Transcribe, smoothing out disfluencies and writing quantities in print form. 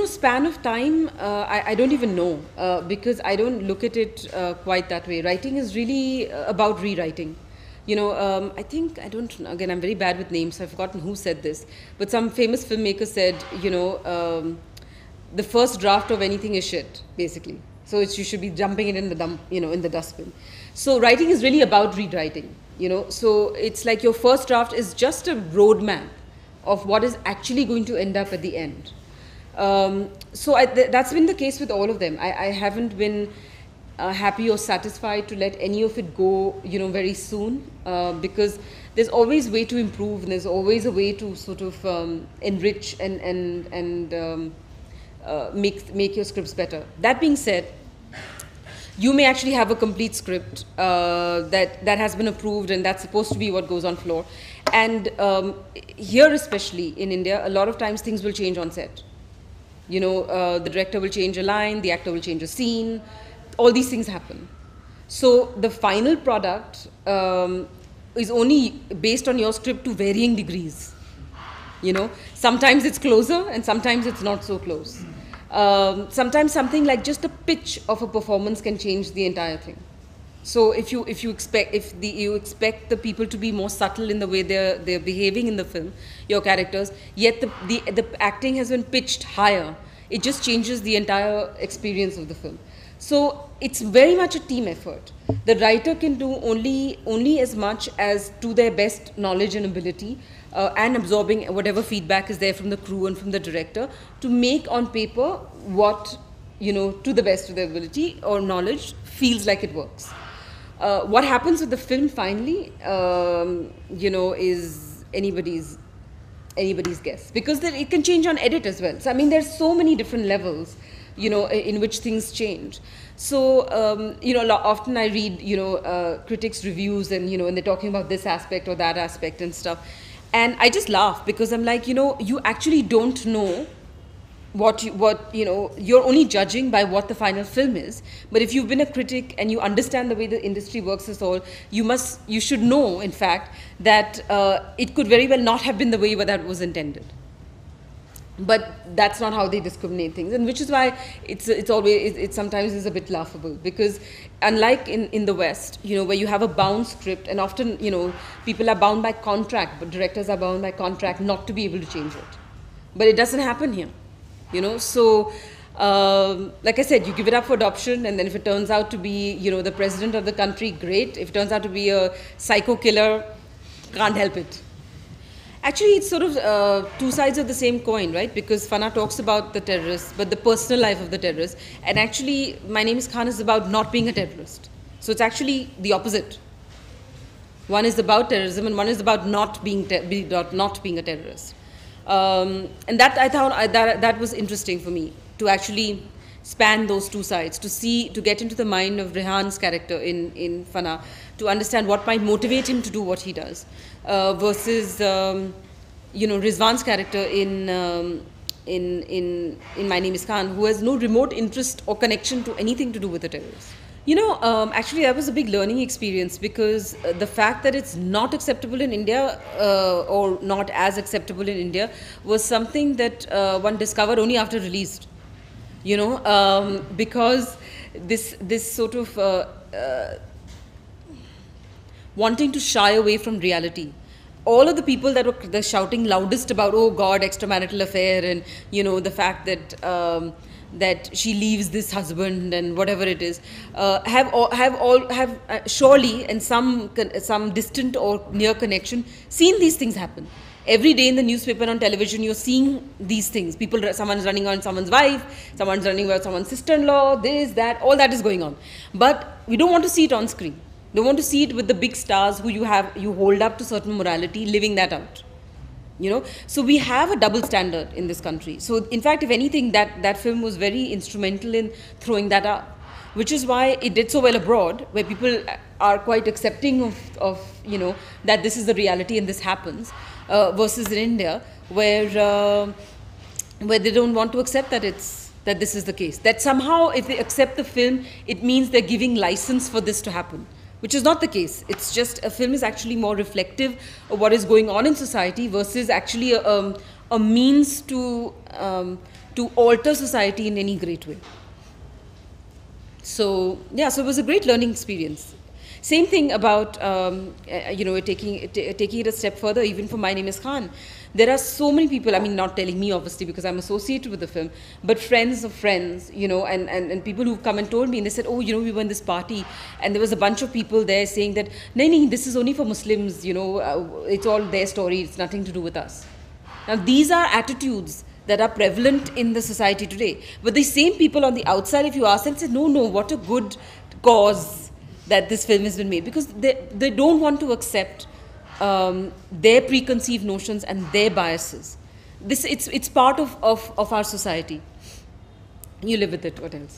Span of time, I don't even know, because I don't look at it quite that way. Writing is really about rewriting. I think, again, I'm very bad with names, so I've forgotten who said this, but some famous filmmaker said, the first draft of anything is shit, basically. So you should be dumping it in the dustbin. So writing is really about rewriting, So it's like your first draft is just a roadmap of what is actually going to end up at the end. That's been the case with all of them. I haven't been happy or satisfied to let any of it go, very soon, because there's always a way to improve, and there's always a way to sort of enrich and make your scripts better. That being said, you may actually have a complete script that has been approved, and that's supposed to be what goes on floor. And here, especially in India, a lot of times things will change on set. The director will change a line, the actor will change a scene, all these things happen. So the final product is only based on your script to varying degrees. Sometimes it's closer and sometimes it's not so close. Sometimes something like just the pitch of a performance can change the entire thing. So if you expect the people to be more subtle in the way they're behaving in the film, your characters, yet the acting has been pitched higher, it just changes the entire experience of the film. So it's very much a team effort. The writer can do only as much as to their best knowledge and ability, and absorbing whatever feedback is there from the crew and from the director to make on paper what, to the best of their ability or knowledge, feels like it works. What happens with the film finally, is anybody's guess, because it can change on edit as well. So I mean, there's so many different levels, in which things change. So often I read critics' reviews, and and they're talking about this aspect or that aspect and stuff, and I just laugh, because I'm like, you actually don't know you're only judging by what the final film is. But if you've been a critic and you understand the way the industry works as all, you should know, in fact, that it could very well not have been the way that was intended. But that's not how they discriminate things, and which is why it sometimes is a bit laughable, because unlike in the West, where you have a bound script, and often people are bound by contract, but directors are bound by contract not to be able to change it. But it doesn't happen here. So like I said, you give it up for adoption, and then if it turns out to be the president of the country, great. If it turns out to be a psycho killer, can't help it. Actually, it's sort of two sides of the same coin, right? Because Fanaa talks about the terrorists, but the personal life of the terrorist. And actually, My Name is Khan is about not being a terrorist. So it's actually the opposite. One is about terrorism, and one is about not being a terrorist. And that I thought that was interesting for me, to actually span those two sides, to get into the mind of Rehan's character in Fanaa, to understand what might motivate him to do what he does, versus Rizwan's character in My Name is Khan, who has no remote interest or connection to anything to do with the terrorists. Actually, that was a big learning experience, because the fact that it's not acceptable in India, or not as acceptable in India, was something that one discovered only after released. Because this sort of wanting to shy away from reality. All of the people that were shouting loudest about, oh God, extramarital affair, and the fact that that she leaves this husband and whatever it is, have surely, in some distant or near connection, seen these things happen. Every day in the newspaper and on television, you're seeing these things. Someone's running on someone's wife, someone's running with someone's sister-in-law, this, that, all that is going on. But we don't want to see it on screen. Don't want to see it with the big stars who you hold up to certain morality, living that out. So we have a double standard in this country. So in fact, if anything, that film was very instrumental in throwing that up, which is why it did so well abroad, where people are quite accepting of that this is the reality and this happens, versus in India, where they don't want to accept that this is the case. That somehow, if they accept the film, it means they're giving license for this to happen, which is not the case. It's just a film is actually more reflective of what is going on in society, versus actually a means to to alter society in any great way. So yeah, so it was a great learning experience. Same thing about taking it a step further. Even for My Name Is Khan, there are so many people. I mean, not telling me obviously because I'm associated with the film, but friends of friends, and people who've come and told me, and they said, oh, we were in this party, and there was a bunch of people there saying that, nahi, this is only for Muslims. It's all their story. It's nothing to do with us. Now these are attitudes that are prevalent in the society today. But the same people on the outside, if you ask them, say, no, what a good cause that this film has been made. Because they don't want to accept their preconceived notions and their biases. It's part of our society. You live with it, what else?